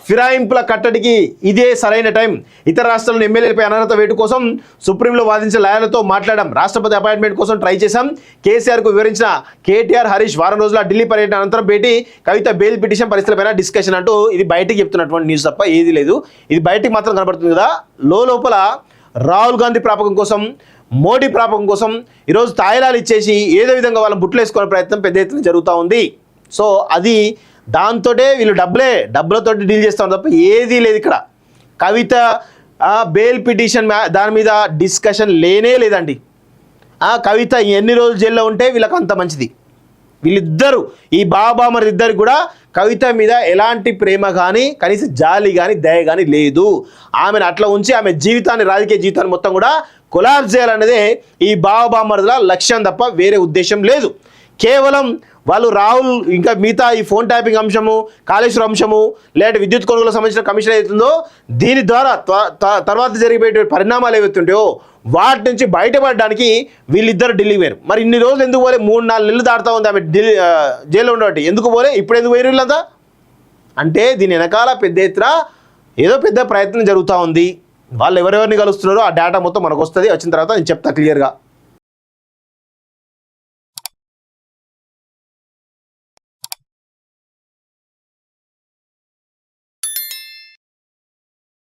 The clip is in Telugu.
ఫిరాయింపుల కట్టడికి ఇదే సరైన టైం. ఇతర రాష్ట్రాలను ఎమ్మెల్యేలపై అనర్హత వేటు కోసం సుప్రీంలో వాదించిన లాయర్లతో మాట్లాడాం. రాష్ట్రపతి అపాయింట్మెంట్ కోసం ట్రై చేశాం. కేసీఆర్కు వివరించిన కేటీఆర్, హరీష్ వారం రోజుల ఢిల్లీ పర్యటన అనంతరం భేటీ. కవిత బెయిల్ పిటిషన్ పరిస్థితులపైన డిస్కషన్ అంటూ ఇది బయటికి చెప్తున్నటువంటి న్యూస్ తప్ప ఏది లేదు. ఇది బయటికి మాత్రం కనబడుతుంది కదా. లోపల రాహుల్ గాంధీ ప్రాపకం కోసం, మోడీ ప్రాపకం కోసం ఈరోజు తాయిలాలు ఇచ్చేసి ఏదో విధంగా వాళ్ళని బుట్లు వేసుకునే ప్రయత్నం పెద్ద ఎత్తున జరుగుతూ ఉంది. సో అది దాంతోటే వీళ్ళు డబ్బులతోటి డీల్ చేస్తాం తప్ప ఏదీ లేదు ఇక్కడ. కవిత బెయిల్ పిటిషన్ దాని మీద డిస్కషన్ లేనే లేదండి. కవిత ఎన్ని రోజులు జైల్లో ఉంటే వీళ్ళకి అంత మంచిది. వీళ్ళిద్దరూ ఈ బాబామరి ఇద్దరికి కూడా కవిత మీద ఎలాంటి ప్రేమ కానీ కనీసం జాలి కానీ దయ కానీ లేదు. ఆమెను అట్లా ఉంచి ఆమె జీవితాన్ని, రాజకీయ జీవితాన్ని మొత్తం కూడా కొలాప్స్ చేయాలనేదే ఈ బాబామరుల లక్ష్యం తప్ప వేరే ఉద్దేశం లేదు. కేవలం వాళ్ళు రాహుల్ ఇంకా మిగతా ఈ ఫోన్ ట్యాపింగ్ అంశము, కాళేశ్వరం అంశము, లేదంటే విద్యుత్ కొనుగోలుకు సంబంధించిన కమిషన్ ఏదైతుందో దీని ద్వారా తర్వాత జరిగిపోయే పరిణామాలు ఏవైతుంటాయో వాటి నుంచి బయటపడడానికి వీళ్ళిద్దరు ఢిల్లీ పోయారు. మరి ఇన్ని రోజులు ఎందుకు పోలే? 3-4 నెలలు దాటుతూ ఉంది ఆమె జైల్లో ఉండబట్టి. ఎందుకు పోలే? ఇప్పుడు ఎందుకు పోయారు వీళ్ళంతా? అంటే దీని వెనకాల పెద్ద ఎత్తున ఏదో పెద్ద ప్రయత్నం జరుగుతూ ఉంది. వాళ్ళు ఎవరెవరిని కలుస్తున్నారో ఆ డేటా మొత్తం మనకు వస్తుంది. వచ్చిన తర్వాత నేను చెప్తా క్లియర్గా.